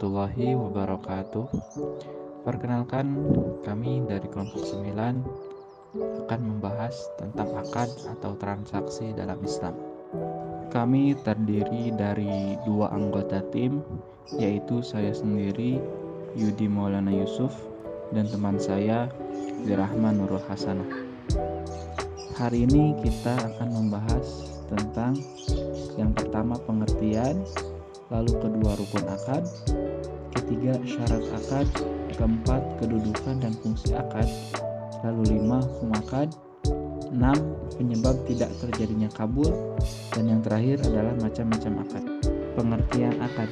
warahmatullahi wabarakatuh. Perkenalkan, kami dari kelompok 9 akan membahas tentang akad atau transaksi dalam Islam. Kami terdiri dari 2 anggota tim, yaitu saya sendiri, Yudi Maulana Yusuf, dan teman saya, Dirahman Nurul Hasanah. Hari ini kita akan membahas tentang yang pertama pengertian, lalu kedua rukun akad, ketiga syarat akad, keempat kedudukan dan fungsi akad, lalu 5 hukum akad, 6 penyebab tidak terjadinya kabul, dan yang terakhir adalah macam-macam akad. Pengertian akad.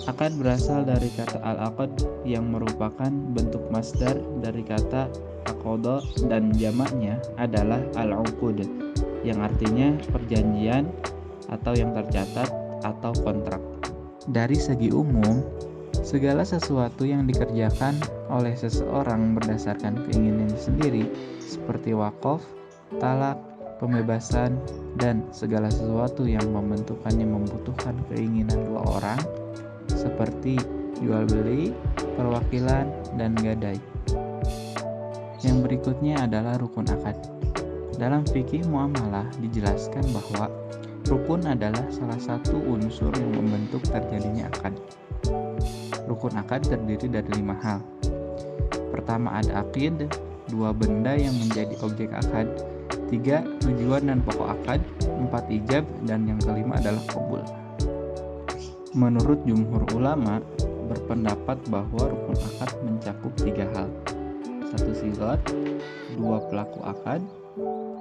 Akad berasal dari kata al-aqd yang merupakan bentuk masdar dari kata aqada, dan jamaknya adalah al-uqud yang artinya perjanjian atau yang tercatat atau kontrak. Dari segi umum, segala sesuatu yang dikerjakan oleh seseorang berdasarkan keinginannya sendiri seperti wakaf, talak, pembebasan, dan segala sesuatu yang membentukannya membutuhkan keinginan dua orang seperti jual beli, perwakilan, dan gadai. Yang berikutnya adalah rukun akad. Dalam fikih muamalah dijelaskan bahwa rukun adalah salah satu unsur yang membentuk terjadinya akad. Rukun akad terdiri dari 5 hal. Pertama ada aqid, 2 benda yang menjadi objek akad, 3 tujuan dan pokok akad, 4 ijab, dan yang kelima adalah qabul. Menurut jumhur ulama berpendapat bahwa rukun akad mencakup 3 hal. 1 sigat, 2 pelaku akad,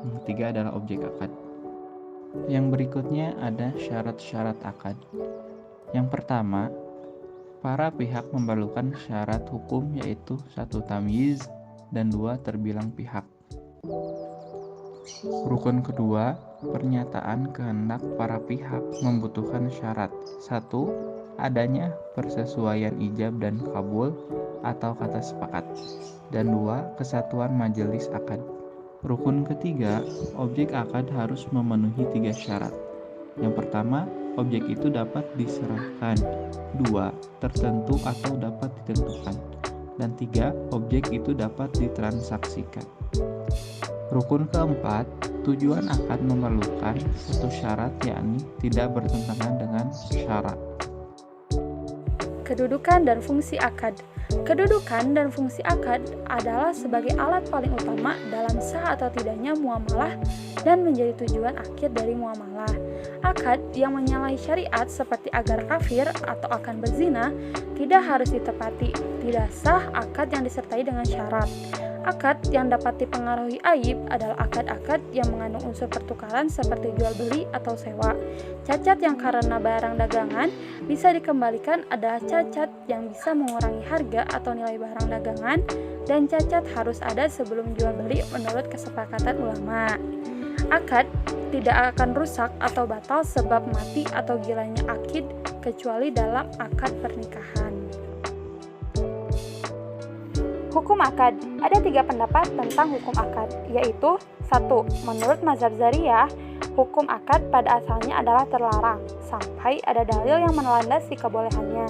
yang ketiga adalah objek akad. Yang berikutnya ada syarat-syarat akad. Yang pertama, para pihak memerlukan syarat hukum yaitu 1 tamyiz dan 2 terbilang pihak. Rukun kedua, pernyataan kehendak para pihak membutuhkan syarat. 1. Adanya persesuaian ijab dan kabul atau kata sepakat. Dan 2. Kesatuan majelis akad. Rukun ketiga, objek akad harus memenuhi 3 syarat. Yang pertama, objek itu dapat diserahkan. 2. Tertentu atau dapat ditentukan. Dan 3. Objek itu dapat ditransaksikan. Rukun keempat, tujuan akad memerlukan 1 syarat, yakni tidak bertentangan dengan syarat. Kedudukan dan fungsi akad. Kedudukan dan fungsi akad adalah sebagai alat paling utama dalam sah atau tidaknya muamalah dan menjadi tujuan akhir dari muamalah. Akad yang menyalahi syariat seperti agar kafir atau akan berzina tidak harus ditepati. Tidak sah akad yang disertai dengan syarat. Akad yang dapat dipengaruhi aib adalah akad-akad yang mengandung unsur pertukaran seperti jual beli atau sewa. Cacat yang karena barang dagangan bisa dikembalikan adalah cacat yang bisa mengurangi harga atau nilai barang dagangan, dan cacat harus ada sebelum jual beli menurut kesepakatan ulama. Akad tidak akan rusak atau batal sebab mati atau gilanya akid kecuali dalam akad pernikahan. Hukum akad. Ada 3 pendapat tentang hukum akad, yaitu 1. Menurut mazhab Zariyah, hukum akad pada asalnya adalah terlarang sampai ada dalil yang melandasi kebolehannya,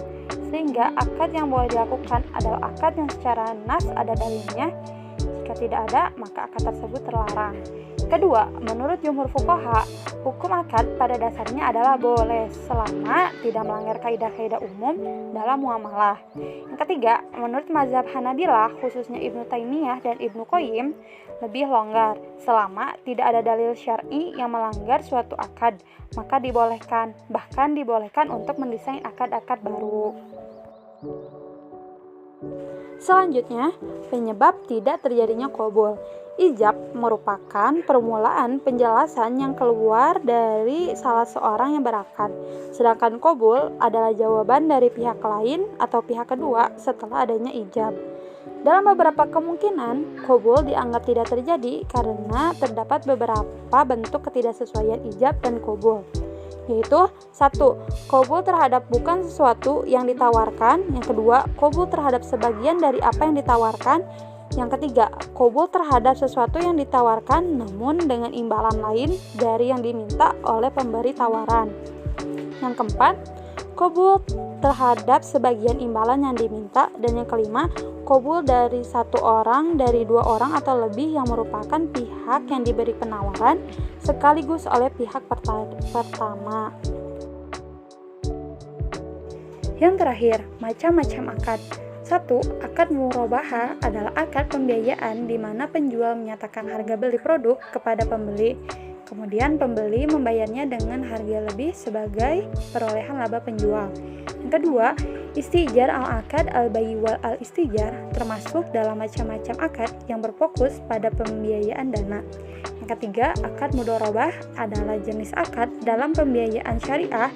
sehingga akad yang boleh dilakukan adalah akad yang secara nas ada dalilnya. Jika tidak ada, maka akad tersebut terlarang. Kedua, menurut jumhur fuqaha, hukum akad pada dasarnya adalah boleh selama tidak melanggar kaidah-kaidah umum dalam muamalah. Yang ketiga, menurut mazhab Hanabilah, khususnya Ibnu Taimiyah dan Ibnu Qayyim, lebih longgar selama tidak ada dalil syar'i yang melanggar suatu akad, maka dibolehkan, bahkan dibolehkan untuk mendesain akad-akad baru. Selanjutnya, penyebab tidak terjadinya qabul. Ijab merupakan permulaan penjelasan yang keluar dari salah seorang yang berakad, sedangkan qabul adalah jawaban dari pihak lain atau pihak kedua setelah adanya ijab. Dalam beberapa kemungkinan, qabul dianggap tidak terjadi karena terdapat beberapa bentuk ketidaksesuaian ijab dan qabul, yaitu 1. Qabul terhadap bukan sesuatu yang ditawarkan. Yang kedua, qabul terhadap sebagian dari apa yang ditawarkan. Yang ketiga, qabul terhadap sesuatu yang ditawarkan namun dengan imbalan lain dari yang diminta oleh pemberi tawaran. Yang keempat, Qabul terhadap sebagian imbalan yang diminta, dan yang kelima, qabul dari satu orang, dari dua orang atau lebih yang merupakan pihak yang diberi penawaran sekaligus oleh pihak pertama. Yang terakhir, macam-macam akad. 1. Akad murabahah adalah akad pembiayaan di mana penjual menyatakan harga beli produk kepada pembeli. Kemudian pembeli membayarnya dengan harga lebih sebagai perolehan laba penjual. Yang kedua, istijar al-akad al-bai' wal al-istijar termasuk dalam macam-macam akad yang berfokus pada pembiayaan dana. Yang ketiga, akad mudharabah adalah jenis akad dalam pembiayaan syariah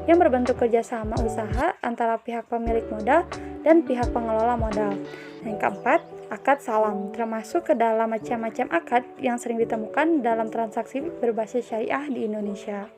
yang berbentuk kerjasama usaha antara pihak pemilik modal dan pihak pengelola modal. Yang keempat, akad salam termasuk ke dalam macam-macam akad yang sering ditemukan dalam transaksi berbasis syariah di Indonesia.